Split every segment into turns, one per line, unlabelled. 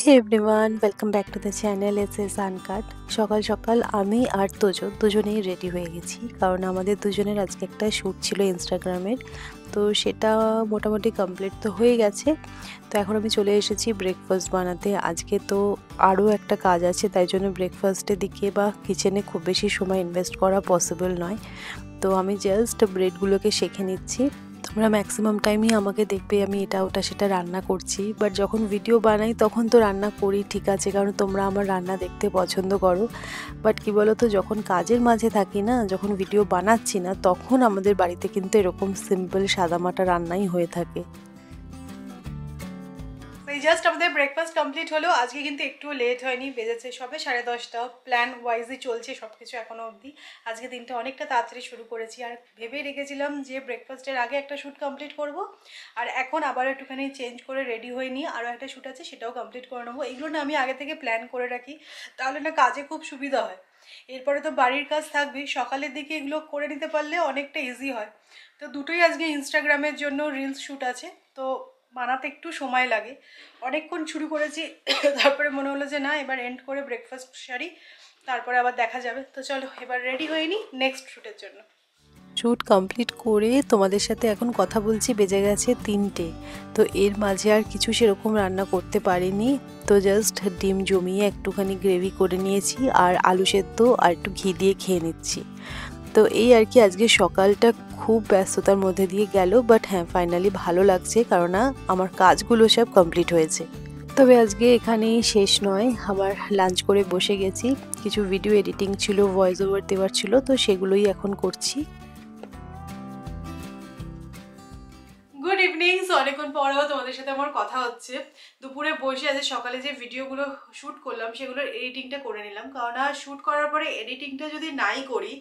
Hey everyone, welcome back to the channel S uncut. সকাল সকাল আমি আর দুজনেই রেডি হয়ে গেছি, কারণ আমাদের দুজনের আজকে একটা শ্যুট ছিল ইনস্টাগ্রামের। তো সেটা মোটামুটি কমপ্লিট তো হয়ে গেছে। তো এখন আমি চলে এসেছি ব্রেকফাস্ট বানাতে। আজকে তো আরও একটা কাজ আছে, তাই জন্য ব্রেকফাস্টের দিকে বা কিচেনে খুব বেশি সময় ইনভেস্ট করা পসিবল নয়। তো আমি জাস্ট ব্রেডগুলোকে সেঁকে নিচ্ছি। তোমরা ম্যাক্সিমাম টাইমই আমাকে দেখবে আমি এটা ওটা সেটা রান্না করছি, বাট যখন ভিডিও বানাই তখন তো রান্না করি, ঠিক আছে, কারণ তোমরা আমার রান্না দেখতে পছন্দ করো। বাট কি বলো তো, যখন কাজের মাঝে থাকি না, যখন ভিডিও বানাচ্ছি না, তখন আমাদের বাড়িতে কিন্তু এরকম সিম্পল সাদামাটা রান্নাই হয়ে থাকে।
জাস্ট আমাদের ব্রেকফাস্ট কমপ্লিট হলো। আজকে কিন্তু একটু লেট হয়নি, বেজেছে সবে 10:30। প্ল্যান ওয়াইজই চলছে সব কিছু এখনও অবধি। আজকে দিনটা অনেকটা তাড়াতাড়ি শুরু করেছি, আর ভেবে রেখেছিলাম যে ব্রেকফাস্টের আগে একটা শ্যুট কমপ্লিট করব, আর এখন আবার একটুখানি চেঞ্জ করে রেডি হয়ে নিয়ে আরও একটা শ্যুট আছে, সেটাও কমপ্লিট করে নেবো। এগুলো না আমি আগে থেকে প্ল্যান করে রাখি, তাহলে না কাজে খুব সুবিধা হয়। এরপরে তো বাড়ির কাজ থাকবেই, সকালের দিকে এগুলো করে নিতে পারলে অনেকটা ইজি হয়। তো দুটোই আজকে ইনস্টাগ্রামের জন্য রিলস শ্যুট আছে, তো বানাতে একটু সময় লাগে। অনেকক্ষণ শুরু করেছি, তারপরে মনে হলো যে না, এবার এন্ড করে ব্রেকফাস্ট সারি, তারপরে আবার দেখা যাবে। তো চলো এবার রেডি হয়ে নিই নেক্সট শ্যুটের জন্য।
শ্যুট কমপ্লিট করে তোমাদের সাথে এখন কথা বলছি, বেজে গেছে 3টে। তো এর মাঝে আর কিছু সেরকম রান্না করতে পারিনি। তো জাস্ট ডিম জমিয়ে একটুখানি গ্রেভি করে নিয়েছি, আর আলু সেদ্ধ আর একটু ঘি দিয়ে খেয়ে নিচ্ছি। তো এই আর কি, আজকে সকালটা খুব ব্যস্ততার মধ্যে দিয়ে গেল, বাট হ্যাঁ, ফাইনালি ভালো লাগছে, কারণ আমার কাজগুলো সব কমপ্লিট হয়েছে। তবে আজকে এখানেই শেষ নয়, আমার লাঞ্চ করে বসে গেছি। কিছু ভিডিও এডিটিং ছিল, ভয়েস ওভার দেওয়ার ছিল, তো সেগুলোই এখন করছি।
Good evening. অনেকক্ষণ পরেও তোমাদের সাথে আমার কথা হচ্ছে। দুপুরে বসে আজ সকালে যে ভিডিওগুলো শ্যুট করলাম সেগুলোর এডিটিংটা করে নিলাম, কারণ শ্যুট করার পরে এডিটিংটা যদি নাই করি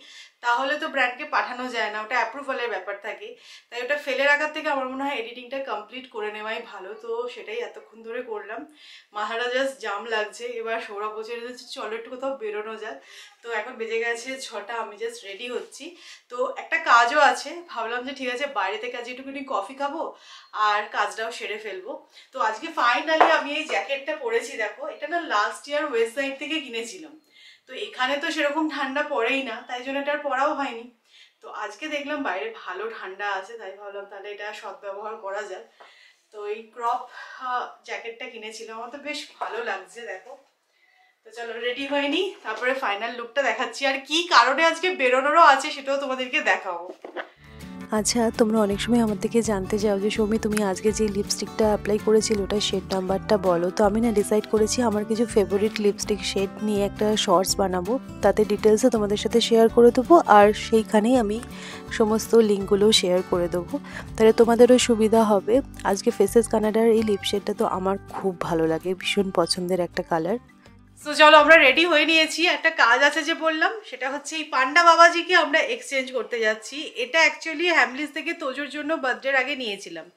তাহলে তো ব্র্যান্ডকে পাঠানো যায় না, ওটা অ্যাপ্রুভালের ব্যাপার থাকে। তাই ওটা ফেলে রাখার থেকে আমার মনে হয় এডিটিংটা কমপ্লিট করে নেওয়াই ভালো। তো সেটাই এতক্ষণ ধরে করলাম। মাথাটা জাস্ট জাম লাগছে। এবার সৌরভ বলছে চলো একটু কোথাও বেরোনো যাক। তো এখন বেজে গেছে 6টা, আমি জাস্ট রেডি হচ্ছি। তো একটা কাজও আছে, ভাবলাম যে ঠিক আছে বাইরে থেকে আজ একটুখানি কফি খাবো আর কাজটাও সেরে ফেলবো। তো আজকে ফাইনালি আমি এই জ্যাকেটটা পরেছি, দেখো এটা না লাস্ট ইয়ার ওয়েস্ট সাইড থেকে কিনেছিলাম। তো এখানে তো সেরকম ঠান্ডা পড়েই না, তাই জন্য এটা আর পরাও হয়নি। তো আজকে দেখলাম বাইরে ভালো ঠান্ডা আছে, তাই ভাবলাম তাহলে এটা সদ্ব্যবহার করা যায়। তো এই ক্রপ জ্যাকেটটা কিনেছিলাম, আমার তো বেশ ভালো লাগছে, দেখো। তো চলো রেডি হয়ে নি, তারপরে ফাইনাল লুকটা দেখাচ্ছি, আর কি কারণে আজকে বেরোনোরও আছে সেটাও তোমাদেরকে দেখাবো।
আচ্ছা, তোমরা অনেক সময় আমার থেকে জানতে চাও যে সৌমি তুমি আজকে যে লিপস্টিকটা অ্যাপ্লাই করেছিল ওটার শেড নাম্বারটা বলো। তো আমি না ডিসাইড করেছি আমার কিছু ফেভারিট লিপস্টিক শেড নিয়ে একটা শর্টস বানাবো, তাতে ডিটেলসে তোমাদের সাথে শেয়ার করে দেবো, আর সেইখানেই আমি সমস্ত লিঙ্কগুলোও শেয়ার করে দেবো, তাহলে তোমাদেরও সুবিধা হবে। আজকে ফেসেস কানাডার এই লিপ শেডটা তো আমার খুব ভালো লাগে, ভীষণ পছন্দের একটা কালার।
তো চলো আমরা রেডি হয়ে নিয়েছি। একটা কাজ আছে যে বললাম, সেটা হচ্ছে এই পান্ডা বাবাজিকে আমরা এক্সচেঞ্জ করতে যাচ্ছি। এটা অ্যাকচুয়ালি হ্যামলিস থেকে তোজোর জন্য বার্থডের আগে নিয়েছিলাম,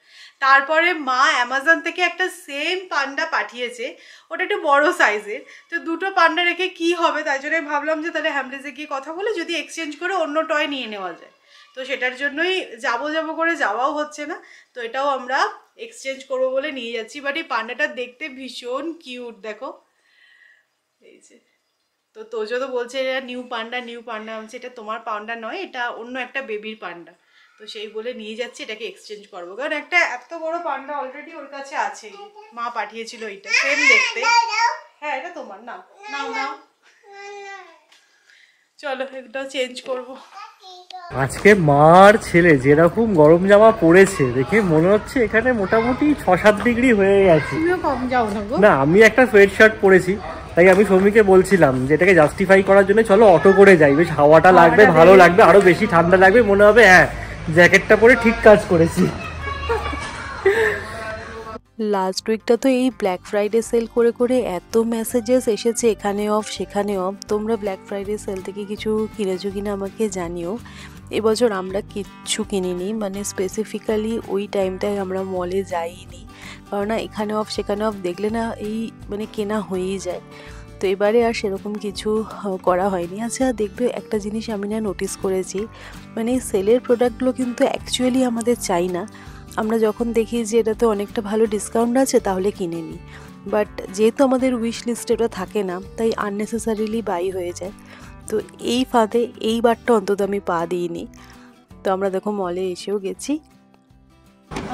তারপরে মা অ্যামাজন থেকে একটা সেম পান্ডা পাঠিয়েছে, ওটা একটু বড় সাইজের। তো দুটো পান্ডা রেখে কি হবে, তাই জন্য ভাবলাম যে তাহলে হ্যামলিসে গিয়ে কথা বলে যদি এক্সচেঞ্জ করে অন্য টয় নিয়ে নেওয়া যায়। তো সেটার জন্যই যাবো করে যাওয়াও হচ্ছে না, তো এটাও আমরা এক্সচেঞ্জ করবো বলে নিয়ে যাচ্ছি। বাট এই পান্ডাটা দেখতে ভীষণ কিউট, দেখো এই যে। তো তোজো তো বলছে এটা নিউ পান্ডা বলছে এটা তোমার পান্ডা নয়, এটা অন্য একটা বেবির পান্ডা। তো সেই বলে নিয়ে যাচ্ছি, এটাকে এক্সচেঞ্জ করবো, কারণ একটা এত বড় পান্ডা অলরেডি ওর কাছে আছে, মা পাঠিয়েছিল এটা সেম দেখতে। হ্যাঁ এটা তোমার, নাও নাও নাও, চলো এটাও চেঞ্জ করবো।
আজকে মার ছেলে যেরকম গরম জামা পরেছে দেখে মনে হচ্ছে এখানে মোটামুটি 6-7 ডিগ্রি হয়ে গেছে।
কম যাও না গো।
না, আমি একটা সোয়েট শার্ট পরেছি, তাই আমি সৌমিকে বলছিলাম যে এটাকে জাস্টিফাই করার জন্য চলো অটো করে যাই, বেশ হাওয়াটা লাগবে, ভালো লাগবে, আরো বেশি ঠান্ডা লাগবে, মনে হবে হ্যাঁ জ্যাকেটটা পরে ঠিক কাজ করেছি।
লাস্ট উইকটা তো এই ব্ল্যাক ফ্রাইডে সেল করে করে এত মেসেজেস এসেছে, এখানে অফ সেখানে অফ। তোমরা ব্ল্যাক ফ্রাইডে সেল থেকে কিছু কিনেছো কিনা আমাকে জানিও। এবছর আমরা কিচ্ছু কিনিনি, মানে স্পেসিফিক্যালি ওই টাইমটায় আমরা মলে যাইনি, কারণ না এখানে অফ সেখানে অফ দেখলে না এই মানে কেনা হয়েই যায়। তো এবারে আর সেরকম কিছু করা হয়নি। আচ্ছা দেখবে একটা জিনিস আমি না নোটিস করেছি, মানে সেলের প্রোডাক্টগুলো কিন্তু অ্যাকচুয়ালি আমাদের চাই না। আমরা যখন দেখি যে এটাতে অনেকটা ভালো ডিসকাউন্ট আছে তাহলে কিনে নিই, বাট যেহেতু আমাদের উইশ লিস্টে ওটা থাকে না, তাই আননেসেসারিলি বাই হয়ে যায়। তো এই ফাঁদে এইবারটা অন্তত আমি পা দিইনি। তো আমরা দেখো মলে এসেও গেছি।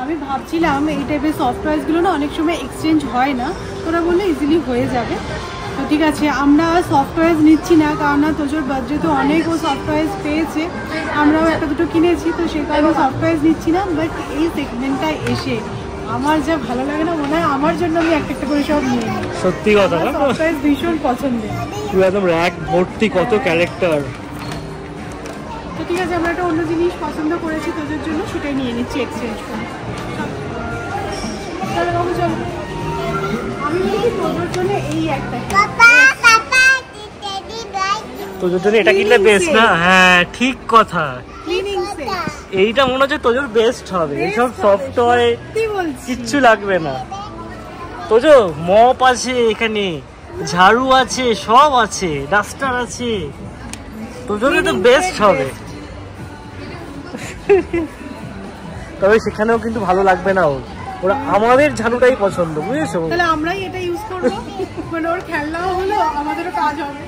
আমি ভাবছিলাম এই টাইপের সফটওয়্যারগুলো না অনেক সময় এক্সচেঞ্জ হয় না, তোরা বললে ইজিলি হয়ে যাবে। তো ঠিক আছে, আমরা সফটওয়্যার নিচ্ছি না, কারণ না তোজোর বার্থডে তো অনেক ও সফটওয়্যার পেয়েছে, আমরাও একটা দুটো কিনেছি, তো সেই কারণে সফটওয়্যার নিচ্ছি না। বাট এই সেগমেন্টটায় এসে আমার যা ভালো লাগে না, মনে হয় আমার জন্য আমি একটা একটা করে সব নিয়ে নিই।
সত্যি কথা,
সফটওয়্যার ভীষণ পছন্দের।
তুই একদম র্যাক ভর্তি কত ক্যারেক্টার।
তো ঠিক আছে, আমরা একটা অন্য জিনিস পছন্দ করেছি তোজোর জন্য, সেটাই নিয়ে নিচ্ছি এক্সচেঞ্জ করে। চলো বাবু চলো। আমি বলি তোজোর জন্য এই একটা,
তোদের জন্য এটা কিনলে বেস্ট না? হ্যাঁ ঠিক কথা,
ক্লিনিং সেট।
এইটা মনে হচ্ছে তোদের বেস্ট হবে। এইসব সফটওয়্যার
কি বলছিস?
কিচ্ছু লাগবে না। তোজো মপ আছে এখানে, ঝাড়ু আছে, সব আছে, ডাস্টার আছে, তোদের তো বেস্ট হবে। তবে সেখানেও কিন্তু ভালো লাগবে না ওর, ওরা আমাদের ঝাড়ুটাই পছন্দ, বুঝেছো?
তাহলে আমরাই এটা ইউজ করবো, মানে ওর খেলনাও হলো, আমাদেরও কাজ হবে।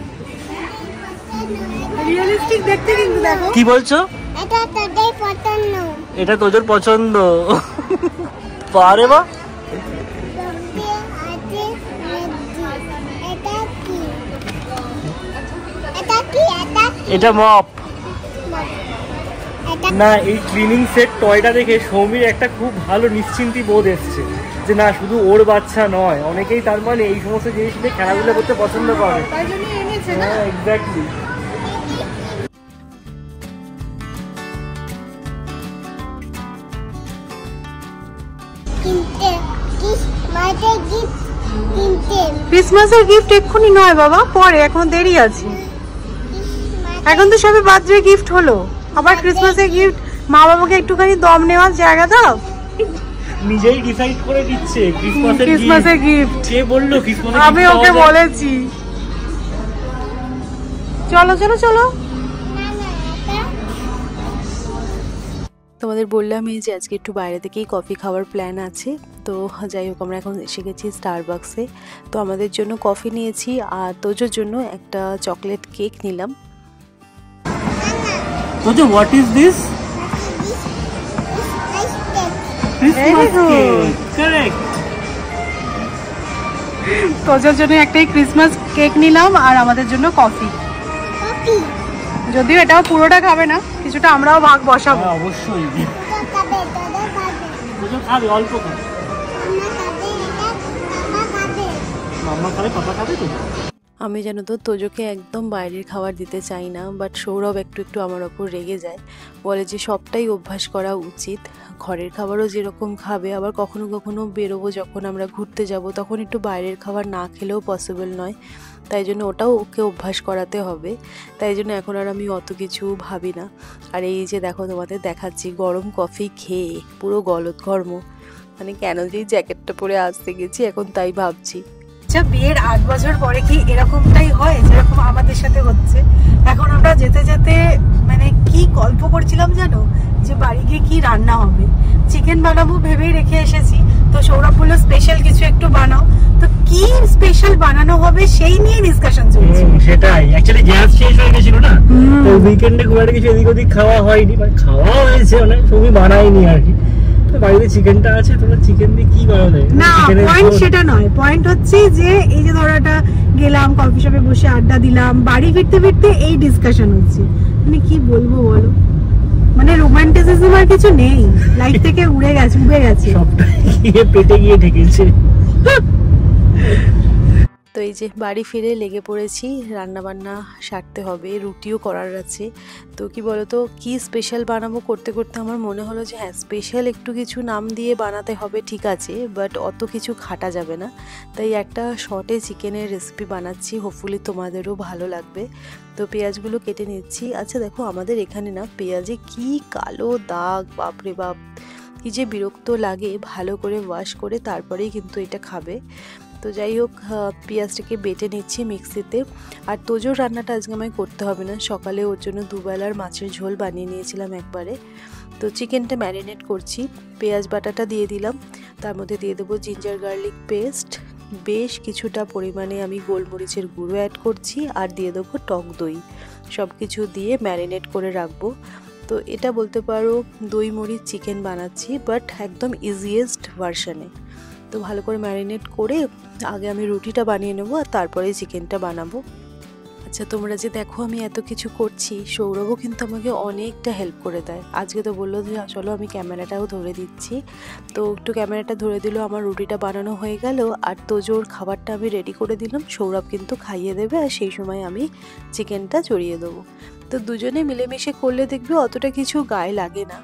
রিয়েলিস্টিক দেখতে কিন্তু দেখো।
কি বলছো?
এটা তোদের পছন্দ।
এটা তোদের পছন্দ? পারে বা এটা মপ না। এই ক্লিনিং সেট টয়টা দেখে সৌমির একটা খুব ভালো নিশ্চিন্তি বোধ এসছে যে না শুধু ওর বাচ্চা নয়, অনেকেই তার মানে এই সমস্ত জিনিস নিয়ে খেলাধুলা করতে পছন্দ করে।
তাই জন্য এনেছে না।
হ্যাঁ এক্স্যাক্টলি।
ক্রিসমাসের গিফট এক্ষুনি নয় বাবা, পরে, এখন দেরি আছে। এখন তো সবে বার্থডে গিফট হলো, আবার ক্রিসমাসের গিফট। মা বাবাকে একটুখানি দম নেওয়ার জায়গা দাও।
নিজেই ডিসাইড করে দিচ্ছে
ক্রিসমাসের গিফট।
কে বললো ক্রিসমাসের?
আমি ওকে বলেছি। চলো চলো চলো।
তোমাদের বললামই যে আজকে একটু বাইরে থেকেই কফি খাওয়ার প্ল্যান আছে। তো যাই হোক, আমরা এখন এসে গেছি স্টারবাক্সে। তো আমাদের জন্য কফি নিয়েছি, আর তোজোর জন্য একটা চকলেট কেক নিলাম।
Tojo what is this? Christmas cake, correct.
তোজোর জন্য একটাই ক্রিসমাস কেক নিলাম, আর আমাদের জন্য কফি। যদিও এটাও পুরোটা খাবে না, কিছুটা আমরাও ভাগ বসাবো।
অবশ্যই তোজো খাবে, অল্প খাবে। মাম্মা খাবে, পাপা খাবে তো।
আমি জানো তো তোজোকে একদম বাইরের খাবার দিতে চাই না, বাট সৌরভ একটু একটু আমার ওপর রেগে যায়, বলে যে সবটাই অভ্যাস করা উচিত। ঘরের খাবারও যেরকম খাবে, আবার কখনো কখনো বেরোবো যখন আমরা ঘুরতে যাব, তখন একটু বাইরের খাবার না খেলেও পসিবল নয়। তাই জন্য ওটাও ওকে অভ্যাস করাতে হবে। তাই জন্য এখন আর আমি অত কিছু ভাবি না। আর এই যে দেখো, তোমাদের দেখাচ্ছি গরম কফি খেয়ে পুরো গলদঘর্ম, মানে কেন যে জ্যাকেটটা পরে আসতে গেছি এখন তাই ভাবছি।
আচ্ছা, বিয়ের 8 বছর পরে কি এরকমটাই হয় যেরকম আমাদের সাথে হচ্ছে? এখন আমরা যেতে যেতে মানে কি গল্প করছিলাম জানো, যে বাড়ি গিয়ে কি রান্না হবে। চিকেন বানাবো ভেবেই রেখে এসেছি, তো সৌরভ বললো স্পেশাল কিছু একটু বানাও। তো কি স্পেশাল বানানো হবে সেই নিয়ে ডিসকাশন চলছে।
সেটাই, অ্যাকচুয়ালি গ্যাস শেষ হয়ে গেছিল না, তো উইকেন্ডে খুব একটা কিছু এদিক ওদিক খাওয়া হয়নি, মানে খাওয়া হয়েছে অনেক, সবই বানাইনি আর কি। তো বাড়িতে চিকেনটা আছে, তোমরা চিকেন দিয়ে কি বানাবে?
না, পয়েন্ট সেটা নয়। পয়েন্ট হচ্ছে যে এই যে ধরাটা গেলাম, কফি শপে বসে আড্ডা দিলাম, বাড়ি ফিরতে ফিরতে এই ডিসকাশন হচ্ছে। মানে কি বলবো বলো, মানে রোমান্টিসিজম আর কিছু নেই, লাইফ থেকে উড়ে গেছে।
সবটাই গিয়ে পেটে গিয়ে ঠেকেছে।
তো এই যে বাড়ি ফিরে লেগে পড়েছি, রান্না বান্না সারতে হবে, রুটিও করার আছে। তো কি বলতো, কি স্পেশাল বানাবো করতে করতে আমার মনে হলো যে হ্যাঁ, স্পেশাল একটু কিছু নাম দিয়ে বানাতে হবে, ঠিক আছে, বাট অত কিছু খাটা যাবে না। তাই একটা শর্টে চিকেনের রেসিপি বানাচ্ছি, হোপফুলি তোমাদেরও ভালো লাগবে। তো পেঁয়াজগুলো কেটে নিচ্ছি। আচ্ছা দেখো, আমাদের এখানে না পেঁয়াজে কি কালো দাগ, বাপরে বাপ, কি যে বিরক্ত লাগে। ভালো করে ওয়াশ করে তারপরেই কিন্তু এটা খাবে। তো যাই হোক, পেঁয়াজটাকে বেটে নিচ্ছি মিক্সিতে। আর তোজোর রান্নাটা আজকে আমায় করতে হবে না, সকালে ওর জন্য দুবেলার মাছের ঝোল বানিয়ে নিয়েছিলাম একবারে। তো চিকেনটা ম্যারিনেট করছি, পেঁয়াজ বাটাটা দিয়ে দিলাম, তার মধ্যে দিয়ে দেবো জিঞ্জার গার্লিক পেস্ট, বেশ কিছুটা পরিমাণে আমি গোলমরিচের গুঁড়ো অ্যাড করছি আর দিয়ে দেবো টক দই। সব কিছু দিয়ে ম্যারিনেট করে রাখবো। তো এটা বলতে পারো দই মরিচ চিকেন বানাচ্ছি, বাট একদম ইজিয়েস্ট ভার্সনে। তো ভালো করে ম্যারিনেট করে আগে আমি রুটিটা বানিয়ে নেবো আর তারপরে চিকেনটা বানাবো। আচ্ছা, তোমরা যে দেখো আমি এত কিছু করছি, সৌরভও কিন্তু আমাকে অনেকটা হেল্প করে দেয়। আজকে তো বললো যে চলো আমি ক্যামেরাটাও ধরে দিচ্ছি, তো একটু ক্যামেরাটা ধরে দিল। আমার রুটিটা বানানো হয়ে গেল আর তোজোর খাবারটা আমি রেডি করে দিলাম। সৌরভ কিন্তু খাইয়ে দেবে আর সেই সময় আমি চিকেনটা চড়িয়ে দেবো। তো দুজনে মিলেমিশে করলে দেখবে অতটা কিছু গায়ে লাগে না।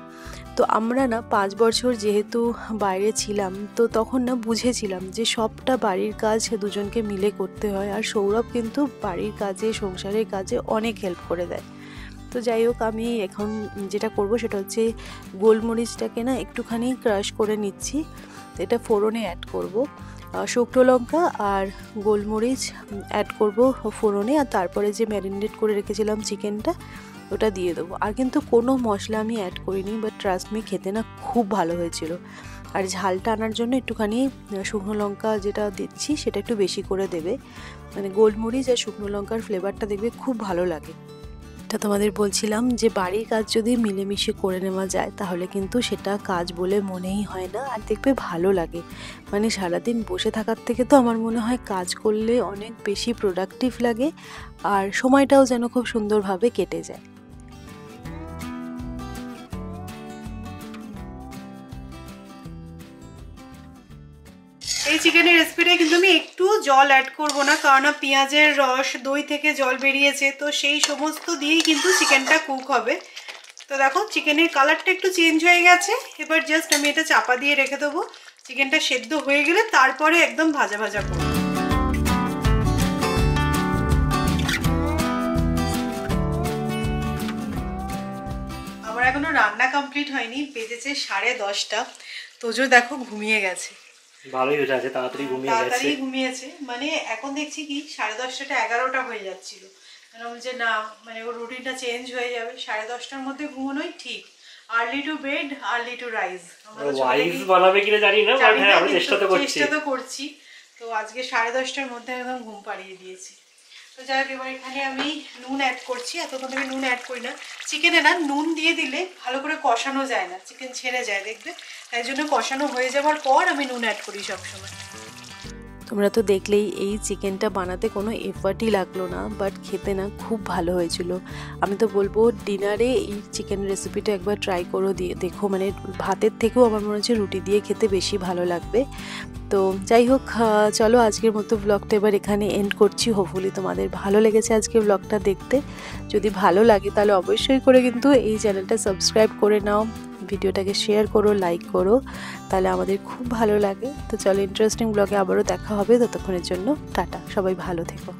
তো আমরা না 5 বছর যেহেতু বাইরে ছিলাম, তো তখন না বুঝেছিলাম যে সবটা বাড়ির কাজ দুজনকে মিলে করতে হয়। আর সৌরভ কিন্তু বাড়ির কাজে সংসারের কাজে অনেক হেল্প করে দেয়। তো যাই হোক, আমি এখন যেটা করব সেটা হচ্ছে গোলমরিচটাকে না একটুখানি ক্রাশ করে নিচ্ছি। এটা ফোড়নে অ্যাড করব। শুকনো লঙ্কা আর গোলমরিচ অ্যাড করব ফোড়নে, আর তারপরে যে ম্যারিনেট করে রেখেছিলাম চিকেনটা ওটা দিয়ে দেবো। আর কিন্তু কোনো মশলা আমি অ্যাড করিনি, বাট ট্রাস্ট মি খেতে না খুব ভালো হয়েছিল। আর ঝালটা আনার জন্য একটুখানি শুকনো লঙ্কা যেটা দিচ্ছি সেটা একটু বেশি করে দেবে, মানে গোলমরিচ আর শুকনো লঙ্কার ফ্লেভারটা দেখবে খুব ভালো লাগে। এটা তোমাদের বলছিলাম যে বাড়ির কাজ যদি মিলেমিশে করে নেওয়া যায় তাহলে কিন্তু সেটা কাজ বলে মনেই হয় না, আর দেখবে ভালো লাগে। মানে সারাদিন বসে থাকার থেকে তো আমার মনে হয় কাজ করলে অনেক বেশি প্রোডাক্টিভ লাগে, আর সময়টাও যেন খুব সুন্দরভাবে কেটে যায়।
এই চিকেনের রেসিপিটা কিন্তু আমি একটু জল অ্যাড করব না, কারণ পেঁয়াজের রস, দই থেকে জল বেরিয়েছে, তো সেই সমস্ত দিয়েই কিন্তু চিকেনটা কুক হবে। তো দেখো চিকেনের কালারটা একটু চেঞ্জ হয়ে গেছে। এবার জাস্ট আমি এটা চাপা দিয়ে রেখে দেবো। চিকেনটা সেদ্ধ হয়ে গেলে তারপরে একদম ভাজা ভাজা করব। আমার এখনো রান্না কমপ্লিট হয়নি, বেজেছে 10:30। তোজো দেখো ঘুমিয়ে গেছে।
ভালোই হয়েছে, আছে তাড়াতাড়ি
ঘুমিয়েছে। মানে এখন দেখছি কি 10:30টা 11টা হয়ে যাচ্ছিল। যে না, মানে ওর রুটিনটা চেঞ্জ হয়ে যাবে, 10:30টার মধ্যে ঘুমানোই ঠিক। Early to bed, early to rise.
Wise বানাবে কিনা জানি না, বাট হ্যাঁ আমরা চেষ্টা তো
করছি। তো আজকে 10:30টার মধ্যে একদম ঘুম পাড়িয়ে দিয়েছি। তো যাই হোক, এবার এখানে আমি নুন অ্যাড করছি। এতক্ষণ আমি নুন অ্যাড করি না। চিকেনে না নুন দিয়ে দিলে ভালো করে কষানো যায় না, চিকেন ছেড়ে যায় দেখবে। তাই জন্য কষানো হয়ে যাওয়ার পর আমি নুন অ্যাড করি সবসময়।
তোমরা তো দেখলেই এই চিকেনটা বানাতে কোনো এফার্টই লাগলো না, বাট খেতে না খুব ভালো হয়েছিল। আমি তো বলবো ডিনারে এই চিকেন রেসিপিটা একবার ট্রাই করো, দিয়ে দেখো, মানে ভাতের থেকেও আমার মনে হচ্ছে রুটি দিয়ে খেতে বেশি ভালো লাগবে। তো যাই হোক, চলো আজকের মতো ব্লগটা এবার এখানে এন্ড করছি। হোপফুলি তোমাদের ভালো লেগেছে আজকের ব্লগটা দেখতে। যদি ভালো লাগে তাহলে অবশ্যই করে কিন্তু এই চ্যানেলটা সাবস্ক্রাইব করে নাও, ভিডিওটাকে শেয়ার করো, লাইক করো, তাহলে আমাদের খুব ভালো লাগে। তো চলো ইন্টারেস্টিং ব্লগে আবারও দেখা হবে। ততক্ষণের জন্য টাটা, সবাই ভালো থেকো।